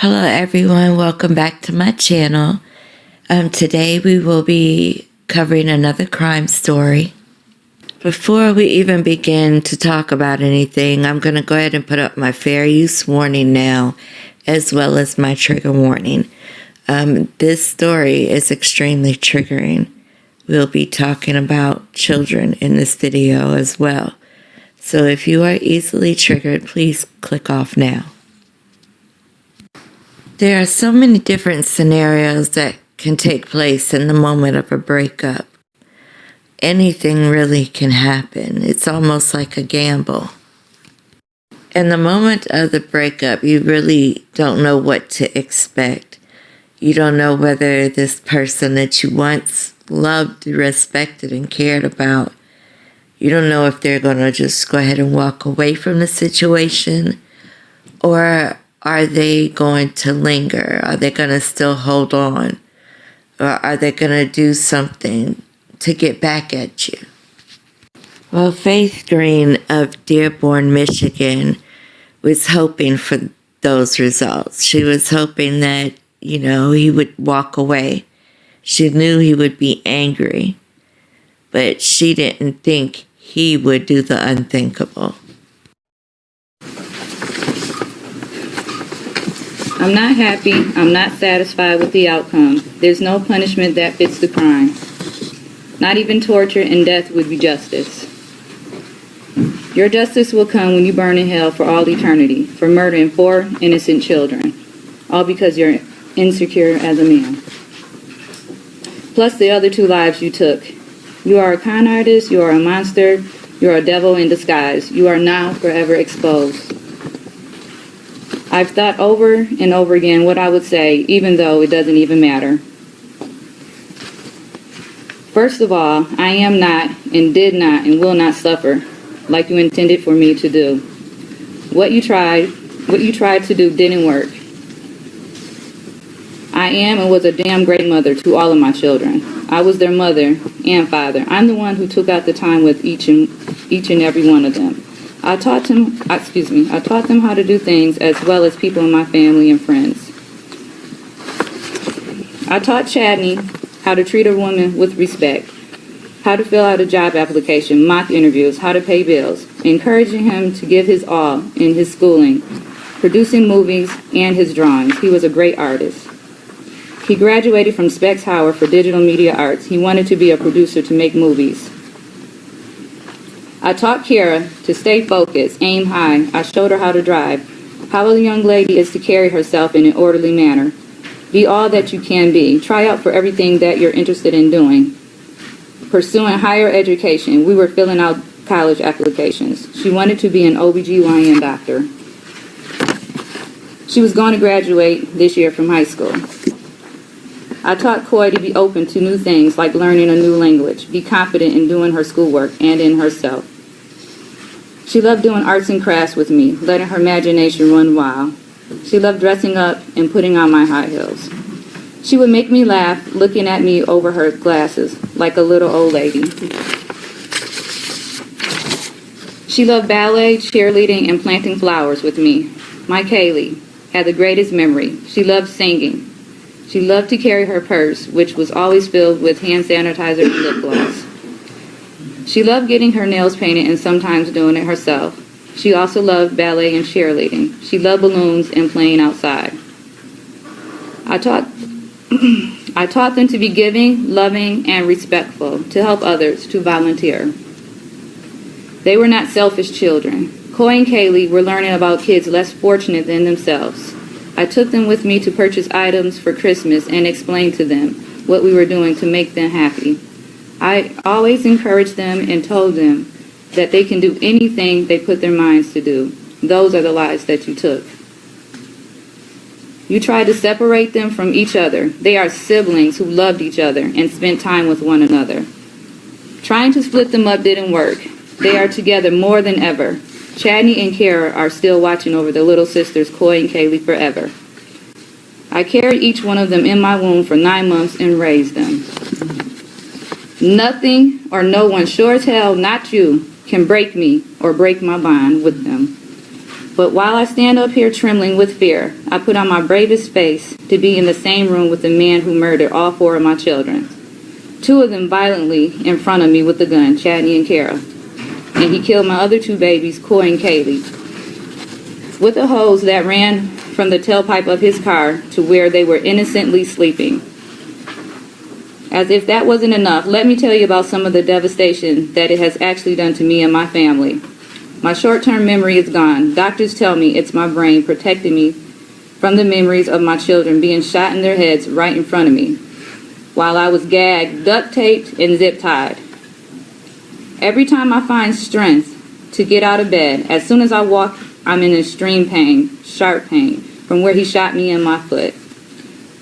Hello everyone, welcome back to my channel. Today we will be covering another crime story. Before we even begin to talk about anything, I'm going to go ahead and put up my fair use warning now, as well as my trigger warning. This story is extremely triggering. We'll be talking about children in this video as well. So if you are easily triggered, please click off now. There are so many different scenarios that can take place in the moment of a breakup. Anything really can happen. It's almost like a gamble. In the moment of the breakup, you really don't know what to expect. You don't know whether this person that you once loved, respected, and cared about, you don't know if they're going to just go ahead and walk away from the situation, or are they going to linger? Are they going to still hold on? Or are they going to do something to get back at you? Well, Faith Green of Dearborn, Michigan was hoping for those results. She was hoping that, he would walk away. She knew he would be angry, but she didn't think he would do the unthinkable. I'm not happy. I'm not satisfied with the outcome. There's no punishment that fits the crime. Not even torture and death would be justice. Your justice will come when you burn in hell for all eternity for murdering 4 innocent children, all because you're insecure as a man. Plus the other 2 lives you took. You are a con artist. You are a monster. You are a devil in disguise. You are now forever exposed. I've thought over and over again what I would say, even though it doesn't even matter. First of all, I am not and did not and will not suffer like you intended for me to do. What you tried to do didn't work. I am and was a damn great mother to all of my children. I was their mother and father. I'm the one who took out the time with each and every one of them. I taught them how to do things as well as people in my family and friends. I taught Chadney how to treat a woman with respect, how to fill out a job application, mock interviews, how to pay bills, encouraging him to give his all in his schooling, producing movies, and his drawings. He was a great artist. He graduated from Specs Howard for digital media arts. He wanted to be a producer to make movies. I taught Kara to stay focused, aim high. I showed her how to drive, how a young lady is to carry herself in an orderly manner. Be all that you can be. Try out for everything that you're interested in doing. Pursuing higher education. We were filling out college applications. She wanted to be an OBGYN doctor. She was going to graduate this year from high school. I taught Coy to be open to new things like learning a new language, be confident in doing her schoolwork and in herself. She loved doing arts and crafts with me, letting her imagination run wild. She loved dressing up and putting on my high heels. She would make me laugh, looking at me over her glasses like a little old lady. She loved ballet, cheerleading, and planting flowers with me. My Kaleigh had the greatest memory. She loved singing. She loved to carry her purse, which was always filled with hand sanitizer and lip gloss. She loved getting her nails painted and sometimes doing it herself. She also loved ballet and cheerleading. She loved balloons and playing outside. I taught them to be giving, loving, and respectful, to help others, to volunteer. They were not selfish children. Coy and Kaleigh were learning about kids less fortunate than themselves. I took them with me to purchase items for Christmas and explained to them what we were doing to make them happy. I always encouraged them and told them that they can do anything they put their minds to do. Those are the lives that you took. You tried to separate them from each other. They are siblings who loved each other and spent time with one another. Trying to split them up didn't work. They are together more than ever. Chadney and Kara are still watching over their little sisters, Coy and Kaleigh, forever. I carried each one of them in my womb for 9 months and raised them. Nothing or no one, sure as hell not you, can break me or break my bond with them. But while I stand up here trembling with fear, I put on my bravest face to be in the same room with the man who murdered all 4 of my children. 2 of them violently in front of me with a gun, Chadney and Kara. And he killed my other 2 babies, Coy and Kaleigh, with a hose that ran from the tailpipe of his car to where they were innocently sleeping. As if that wasn't enough, let me tell you about some of the devastation that it has actually done to me and my family. My short-term memory is gone. Doctors tell me it's my brain protecting me from the memories of my children being shot in their heads right in front of me, while I was gagged, duct-taped, and zip-tied. Every time I find strength to get out of bed, as soon as I walk, I'm in extreme pain, sharp pain, from where he shot me in my foot.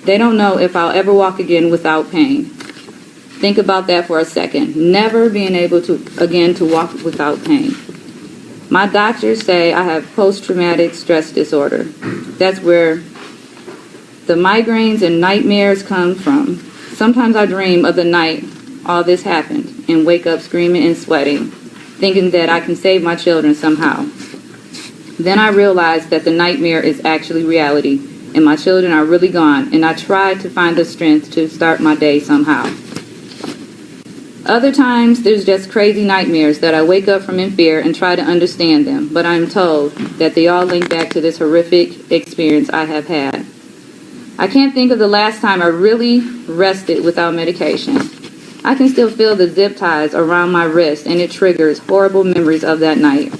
They don't know if I'll ever walk again without pain. Think about that for a second. Never being able to walk without pain. My doctors say I have post-traumatic stress disorder. That's where the migraines and nightmares come from. Sometimes I dream of the night all this happened and wake up screaming and sweating, thinking that I can save my children somehow. Then I realize that the nightmare is actually reality and my children are really gone, and I try to find the strength to start my day somehow. Other times, there's just crazy nightmares that I wake up from in fear and try to understand them, but I'm told that they all link back to this horrific experience I have had. I can't think of the last time I really rested without medication. I can still feel the zip ties around my wrist, and it triggers horrible memories of that night.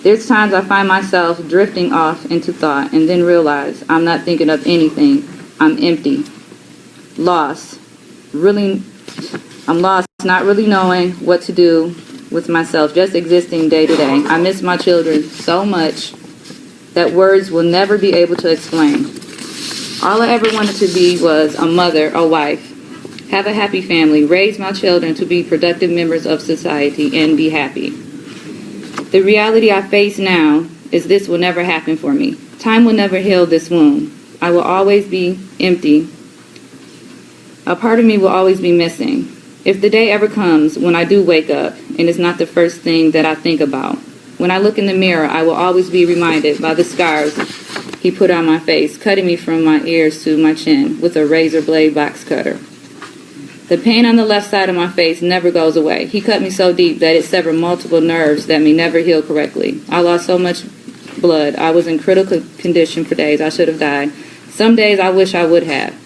There's times I find myself drifting off into thought and then realize I'm not thinking of anything. I'm empty. Lost. I'm lost, not really knowing what to do with myself, just existing day to day. I miss my children so much that words will never be able to explain. All I ever wanted to be was a mother, a wife, have a happy family, raise my children to be productive members of society, and be happy. The reality I face now is this will never happen for me. Time will never heal this wound. I will always be empty. A part of me will always be missing. If the day ever comes when I do wake up and it's not the first thing that I think about, when I look in the mirror, I will always be reminded by the scars he put on my face, cutting me from my ears to my chin with a razor blade box cutter. The pain on the left side of my face never goes away. He cut me so deep that it severed multiple nerves that may never heal correctly. I lost so much blood. I was in critical condition for days. I should have died. Some days I wish I would have.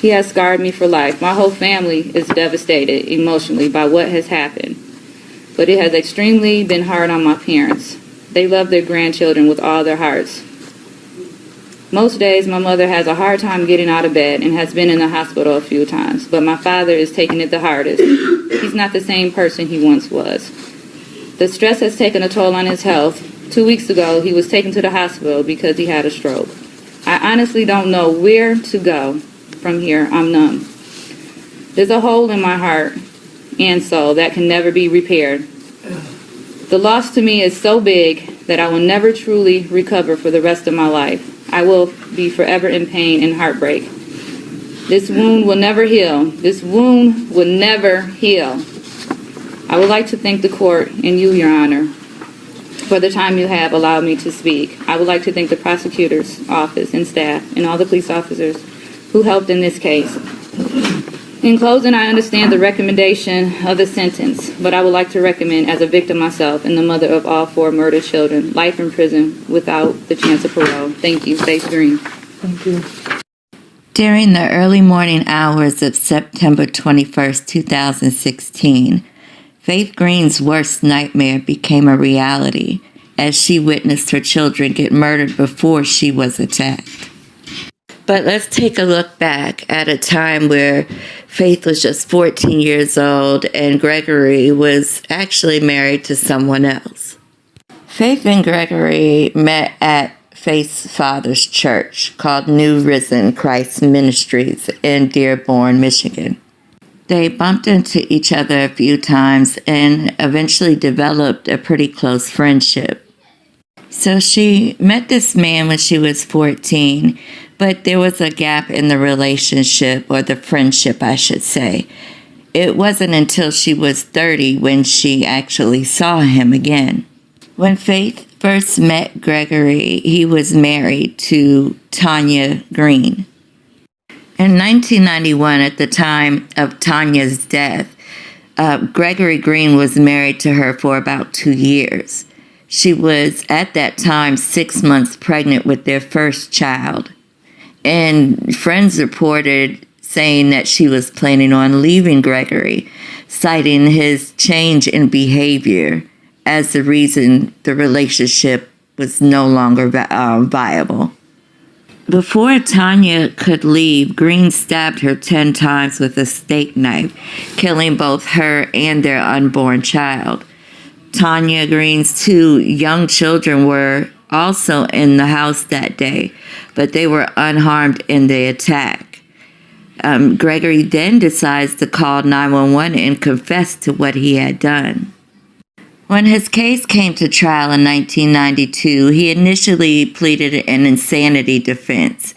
He has scarred me for life. My whole family is devastated emotionally by what has happened. But it has extremely been hard on my parents. They love their grandchildren with all their hearts. Most days, my mother has a hard time getting out of bed and has been in the hospital a few times, but my father is taking it the hardest. He's not the same person he once was. The stress has taken a toll on his health. 2 weeks ago, he was taken to the hospital because he had a stroke. I honestly don't know where to go from here. I'm numb. There's a hole in my heart and soul that can never be repaired. The loss to me is so big that I will never truly recover for the rest of my life. I will be forever in pain and heartbreak. This wound will never heal. This wound will never heal. I would like to thank the court and you, Your Honor, for the time you have allowed me to speak. I would like to thank the prosecutor's office and staff and all the police officers who helped in this case. In closing, I understand the recommendation of the sentence, but I would like to recommend, as a victim myself and the mother of all 4 murdered children, life in prison without the chance of parole. Thank you. Faith Green. Thank you. During the early morning hours of September 21st, 2016, Faith Green's worst nightmare became a reality as she witnessed her children get murdered before she was attacked. But let's take a look back at a time where Faith was just 14 years old and Gregory was actually married to someone else. Faith and Gregory met at Faith's father's church called New Risen Christ Ministries in Dearborn, Michigan. They bumped into each other a few times and eventually developed a pretty close friendship. So she met this man when she was 14, but there was a gap in the relationship, or the friendship, I should say. It wasn't until she was 30 when she actually saw him again. When Faith first met Gregory, he was married to Tanya Green. In 1991, at the time of Tanya's death, Gregory Green was married to her for about 2 years. She was, at that time, 6 months pregnant with their first child. And friends reported saying that she was planning on leaving Gregory, citing his change in behavior as the reason the relationship was no longer viable. Before Tanya could leave, Green stabbed her 10 times with a steak knife, killing both her and their unborn child. Tanya Green's 2 young children were also in the house that day, but they were unharmed in the attack. Gregory then decides to call 911 and confess to what he had done. When his case came to trial in 1992, he initially pleaded an insanity defense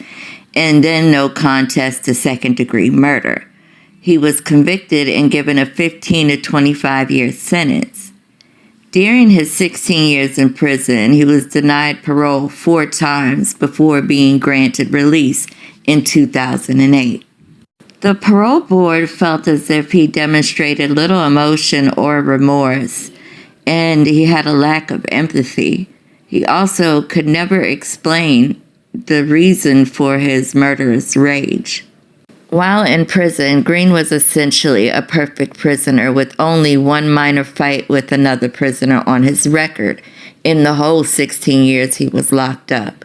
and then no contest to second-degree murder. He was convicted and given a 15 to 25-year sentence. During his 16 years in prison, he was denied parole 4 times before being granted release in 2008. The parole board felt as if he demonstrated little emotion or remorse, and he had a lack of empathy. He also could never explain the reason for his murderous rage. While in prison, Green was essentially a perfect prisoner with only one minor fight with another prisoner on his record in the whole 16 years he was locked up.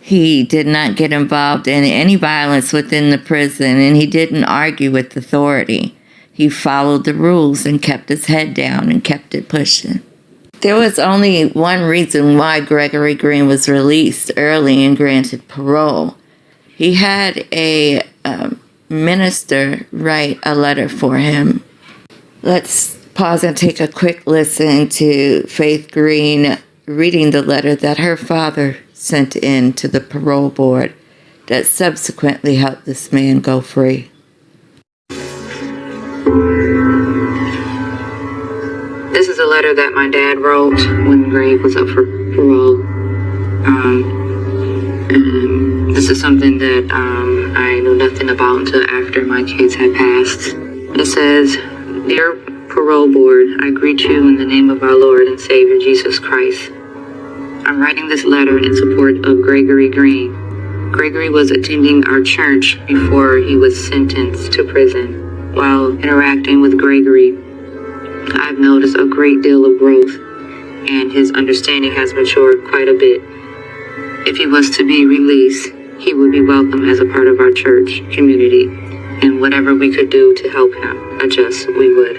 He did not get involved in any violence within the prison, and he didn't argue with authority. He followed the rules and kept his head down and kept it pushing. There was only one reason why Gregory Green was released early and granted parole. He had a minister write a letter for him. Let's pause and take a quick listen to Faith Green reading the letter that her father sent in to the parole board that subsequently helped this man go free. This is a letter that my dad wrote when Greg was up for parole. And this is something that I knew nothing about until after my case had passed. It says, "Dear Parole Board, I greet you in the name of our Lord and Savior Jesus Christ. I'm writing this letter in support of Gregory Green. Gregory was attending our church before he was sentenced to prison. While interacting with Gregory, I've noticed a great deal of growth, and his understanding has matured quite a bit. If he was to be released, he would be welcome as a part of our church community, and whatever we could do to help him adjust, we would.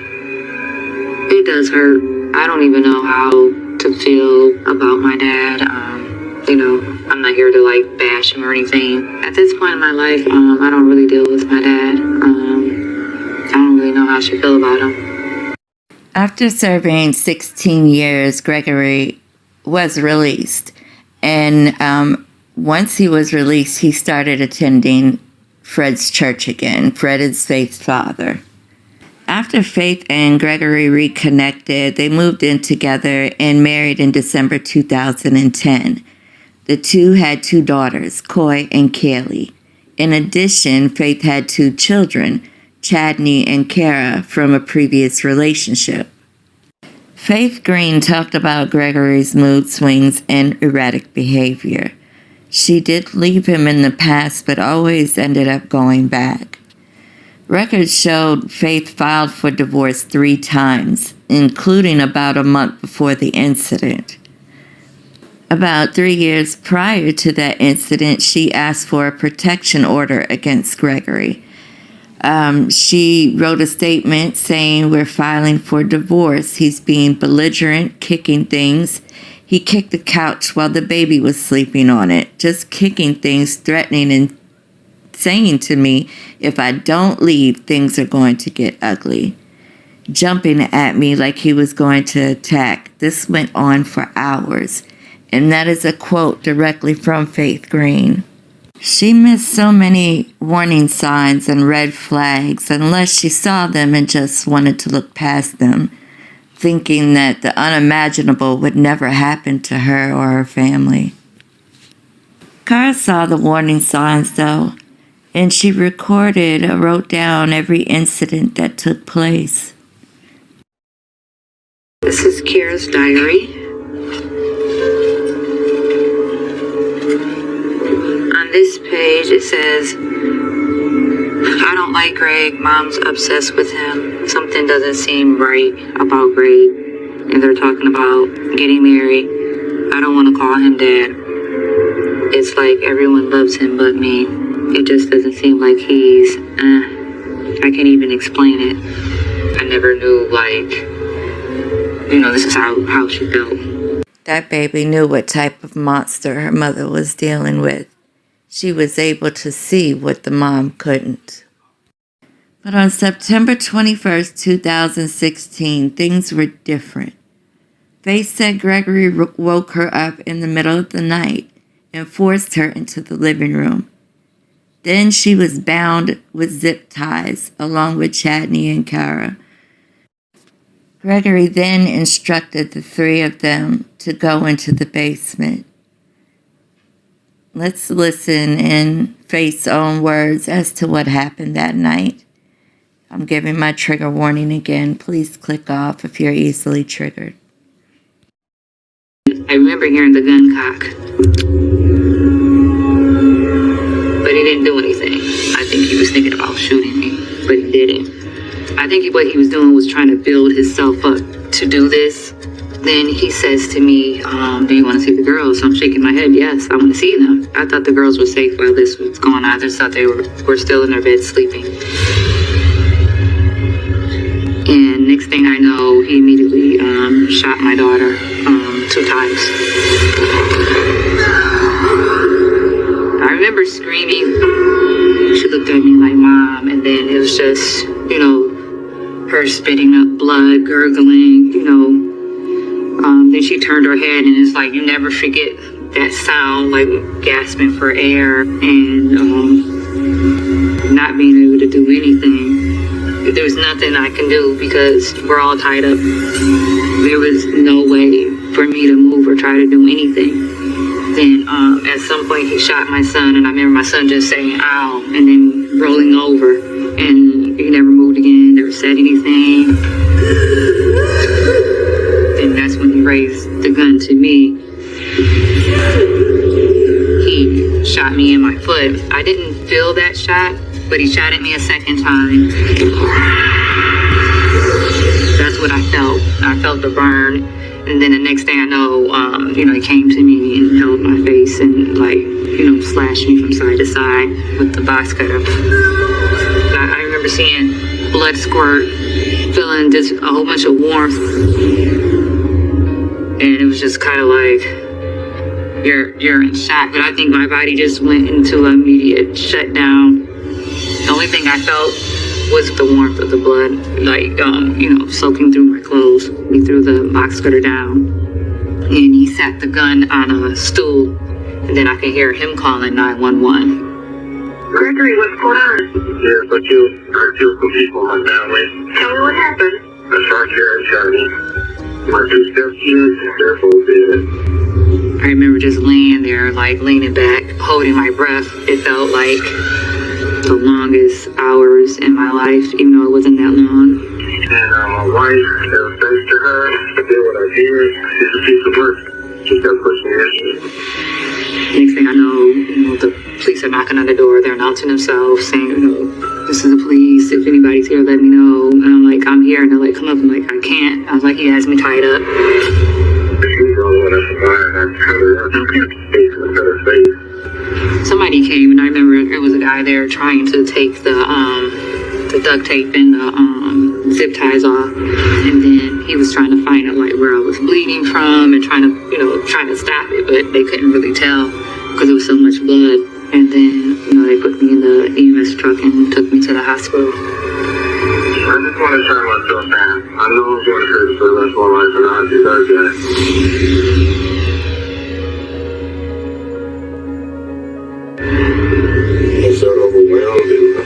It does hurt. I don't even know how to feel about my dad. I'm not here to bash him or anything. At this point in my life, I don't really deal with my dad. I don't really know how I should feel about him." After serving 16 years, Gregory was released. And once he was released, he started attending Fred's church again. Fred is Faith's father. After Faith and Gregory reconnected, they moved in together and married in December 2010. The two had 2 daughters, Coy and Kaleigh. In addition, Faith had 2 children, Chadney and Kara, from a previous relationship. Faith Green talked about Gregory's mood swings and erratic behavior. She did leave him in the past, but always ended up going back. Records showed Faith filed for divorce 3 times, including about a month before the incident. About 3 years prior to that incident, she asked for a protection order against Gregory. She wrote a statement saying, "We're filing for divorce. He's being belligerent, kicking things. He kicked the couch while the baby was sleeping on it, just kicking things, threatening and saying to me, if I don't leave, things are going to get ugly. Jumping at me like he was going to attack. This went on for hours." And that is a quote directly from Faith Green. She missed so many warning signs and red flags unless she saw them and just wanted to look past them. thinking that the unimaginable would never happen to her or her family. Kara saw the warning signs, though, and she recorded or wrote down every incident that took place. This is Kira's diary. On this page it says, I don't like Greg. Mom's obsessed with him. Something doesn't seem right about Greg. And they're talking about getting married. I don't want to call him Dad. It's like everyone loves him but me. It just doesn't seem like he's, I can't even explain it. I never knew, this is how she felt. That baby knew what type of monster her mother was dealing with. She was able to see what the mom couldn't. But on September 21st, 2016, things were different. Faith said Gregory woke her up in the middle of the night and forced her into the living room. Then she was bound with zip ties along with Chadney and Kara. Gregory then instructed the three of them to go into the basement. Let's listen in Faith's own words as to what happened that night. I'm giving my trigger warning again. Please click off if you're easily triggered. I remember hearing the gun cock. But he didn't do anything. I think he was thinking about shooting me, but he didn't. I think what he was doing was trying to build himself up to do this. Then he says to me, do you want to see the girls? So I'm shaking my head, yes, I want to see them. I thought the girls were safe while this was going on. I just thought they were still in their bed sleeping. And next thing I know, he immediately shot my daughter 2 times. I remember screaming. She looked at me like, Mom, and then it was just, her spitting up blood, gurgling, then she turned her head, and it's like, you never forget that sound, like gasping for air and not being able to do anything. There was nothing I can do because we're all tied up. There was no way for me to move or try to do anything. Then at some point he shot my son, and I remember my son just saying, ow, and then rolling over, and he never moved again, never said anything. Then that's when he raised the gun to me. He shot me in my foot. I didn't feel that shot, but he shot at me a second time. That's what I felt. I felt the burn. And then the next thing I know, he came to me and held my face and slashed me from side to side with the box cutter. I remember seeing blood squirt, feeling just a whole bunch of warmth. And it was just kind of like, you're in shock. But I think my body just went into immediate shutdown. The only thing I felt was the warmth of the blood, soaking through my clothes. He threw the box cutter down, and he sat the gun on a stool, and then I could hear him calling 911. Gregory, what's going on? Yes, I killed some people in my family. Tell me what happened. I shot Kara and Chadney. My 2 stepkids, they're both dead. I remember just laying there, leaning back, holding my breath. It felt like the longest hours in my life, even though it wasn't that long. And my wife, thanks to her, I did what I did. She's a piece of work. She kept pushing me. Next thing I know, the police are knocking on the door. They're announcing themselves, saying, this is the police. If anybody's here, let me know. And I'm like, I'm here. And they're like, come up. I'm like, I can't. I was like, he has me tied up. She's the only one that's fine. I cut her face. Somebody came, and I remember there was a guy there trying to take the duct tape and the zip ties off, and then he was trying to find out where I was bleeding from and trying to stop it, but they couldn't really tell because there was so much blood. And then they put me in the EMS truck and took me to the hospital. I just want to tell myself, man, I know I'm going to hurt for the rest of my life, and I deserve that. I'm so overwhelmed and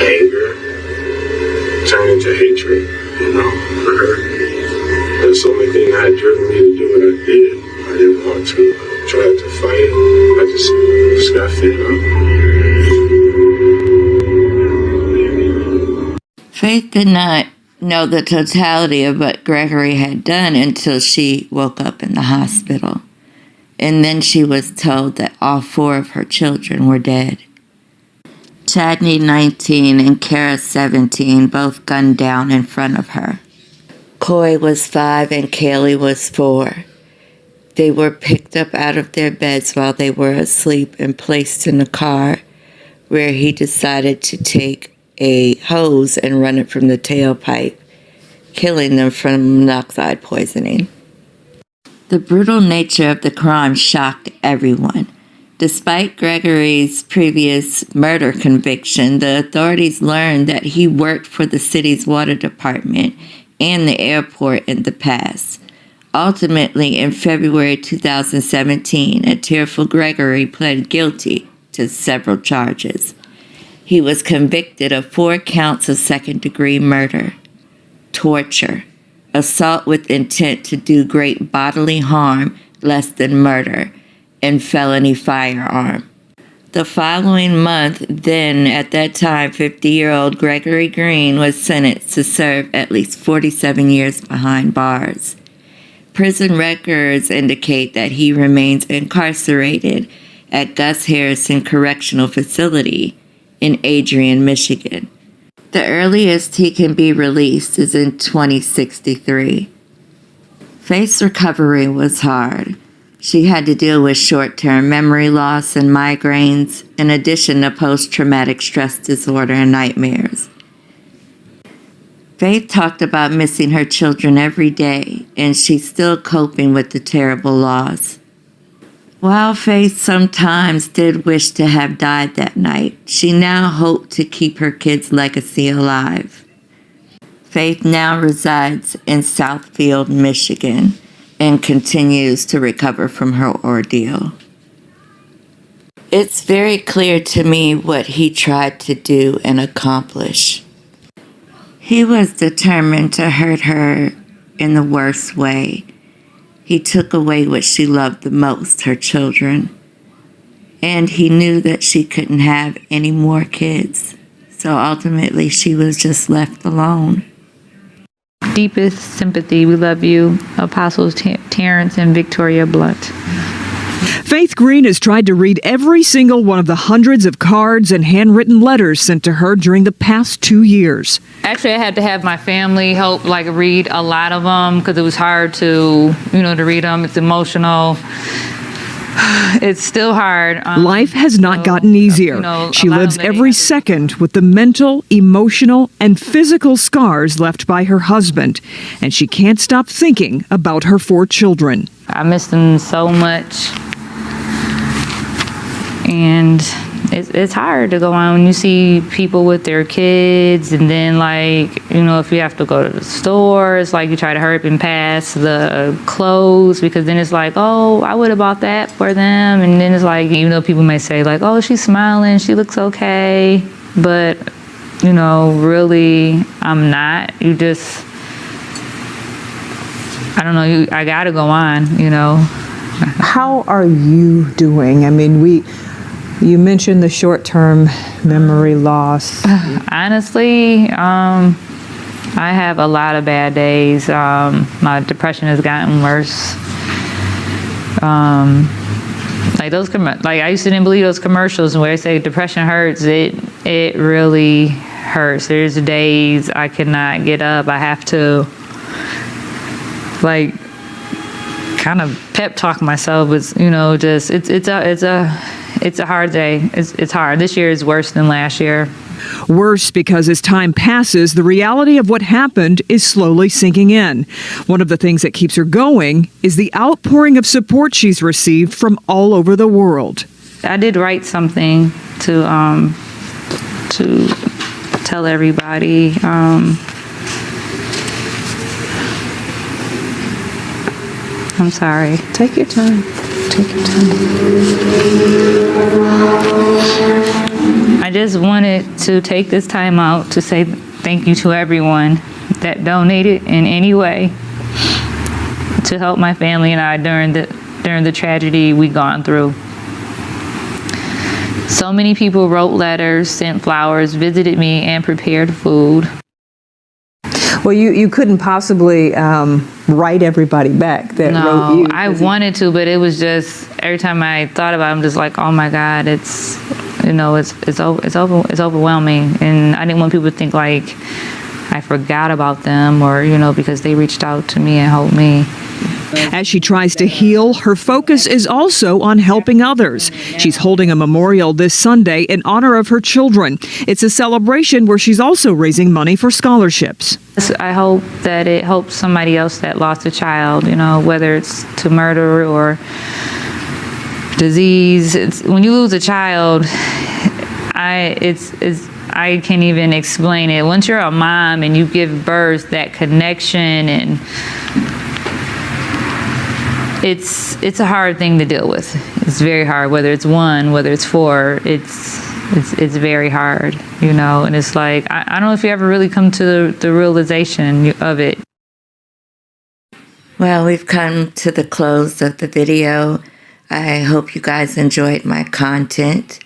anger turned into hatred. And just got fed up. Faith did not know the totality of what Gregory had done until she woke up in the hospital. And then she was told that all 4 of her children were dead. Chadney, 19, and Kara, 17, both gunned down in front of her. Coy was 5 and Kaleigh was 4. They were picked up out of their beds while they were asleep and placed in a car where he decided to take a hose and run it from the tailpipe, killing them from monoxide poisoning. The brutal nature of the crime shocked everyone. Despite Gregory's previous murder conviction, the authorities learned that he worked for the city's water department and the airport in the past. Ultimately, in February 2017, a tearful Gregory pled guilty to several charges. He was convicted of 4 counts of second-degree murder, torture, assault with intent to do great bodily harm less than murder, and felony firearm. The following month, then at that time 50-year-old Gregory Green was sentenced to serve at least 47 years behind bars. Prison records indicate that he remains incarcerated at Gus Harrison Correctional Facility in Adrian, Michigan. The earliest he can be released is in 2063. Faith's recovery was hard. She had to deal with short-term memory loss and migraines, in addition to post-traumatic stress disorder and nightmares. Faith talked about missing her children every day, and she's still coping with the terrible loss. While Faith sometimes did wish to have died that night, she now hoped to keep her kids' legacy alive. Faith now resides in Southfield, Michigan, and continues to recover from her ordeal. It's very clear to me what he tried to do and accomplish. He was determined to hurt her in the worst way. He took away what she loved the most, her children. And he knew that she couldn't have any more kids. So ultimately, she was just left alone. Deepest sympathy. We love you, Apostles Terrence and Victoria Blunt. Faith Green has tried to read every single one of the hundreds of cards and handwritten letters sent to her during the past 2 years. Actually, I had to have my family help read a lot of them because it was hard to read them. It's emotional. It's still hard. Life has not gotten easier. She lives every second with the mental, emotional, and physical scars left by her husband, and she can't stop thinking about her 4 children. I miss them so much. And it's hard to go on when you see people with their kids, and then if you have to go to the store, it's you try to hurry up and pass the clothes, because then it's oh, I would have bought that for them. And then it's people may say oh, she's smiling, she looks okay, but really I'm not. I don't know, I gotta go on. How are you doing? I mean, you mentioned the short-term memory loss. Honestly, I have a lot of bad days. My depression has gotten worse. I used to didn't believe those commercials where they say depression hurts. It really hurts. There's days I cannot get up. I have to kind of pep talk myself. It's it's a hard day. It's hard. This year is worse than last year. Worse because as time passes, the reality of what happened is slowly sinking in. One of the things that keeps her going is the outpouring of support she's received from all over the world. I did write something to tell everybody. I'm sorry. Take your time. Take your time. I just wanted to take this time out to say thank you to everyone that donated in any way to help my family and I during the tragedy we gone through. So many people wrote letters, sent flowers, visited me, and prepared food. Well, you couldn't possibly write everybody back that wrote you. I wanted to, but it was just every time I thought about it, I'm just like, oh my God, it's overwhelming, and I didn't want people to think like I forgot about them, or because they reached out to me and helped me. As she tries to heal, her focus is also on helping others. She's holding a memorial this Sunday in honor of her children. It's a celebration where she's also raising money for scholarships. I hope that it helps somebody else that lost a child, whether it's to murder or disease. When you lose a child, I can't even explain it. Once you're a mom and you give birth, that connection, and it's a hard thing to deal with. It's very hard, whether it's one, whether it's four, it's very hard, and it's like, I don't know if you ever really come to the realization of it. Well, we've come to the close of the video. I hope you guys enjoyed my content.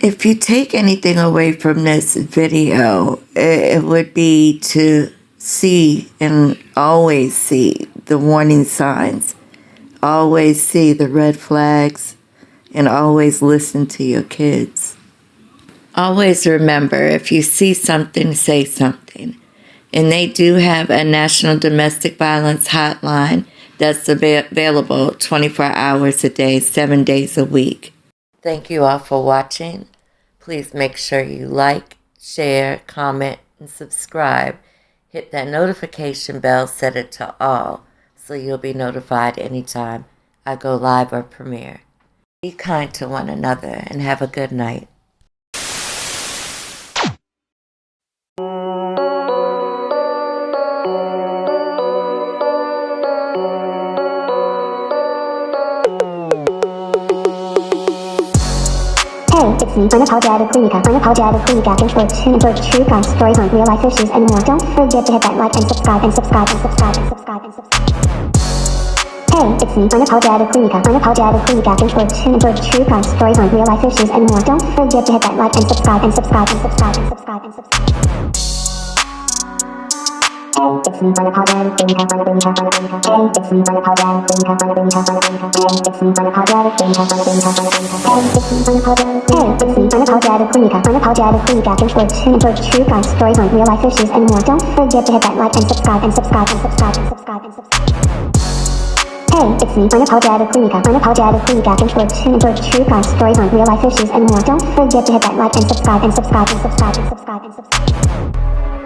If you take anything away from this video, it would be to see and always see the warning signs, always see the red flags, and always listen to your kids. Always remember, if you see something, say something. And they do have a National Domestic Violence Hotline that's available 24 hours a day, 7 days a week. Thank you all for watching. Please make sure you like, share, comment, and subscribe. Hit that notification bell, set it to all, so you'll be notified anytime I go live or premiere. Be kind to one another and have a good night. It's me, unapologetically gapping for true crime stories on real life issues and more. Don't forget to hit that like and subscribe and subscribe and subscribe and subscribe and subscribe. Hey, it's me, unapologetically gapping for true crime stories on real life issues and more. Don't forget to hit that like and subscribe and subscribe and subscribe and subscribe and subscribe. It's me, unapologetically gapping for true crime stories on real life issues and more. Don't forget to hit that like and subscribe and subscribe and subscribe and subscribe and subscribe. Hey, it's me, unapologetically gapping for true crime stories on real life issues and more. Don't forget to hit that like and subscribe and subscribe and subscribe and subscribe and subscribe.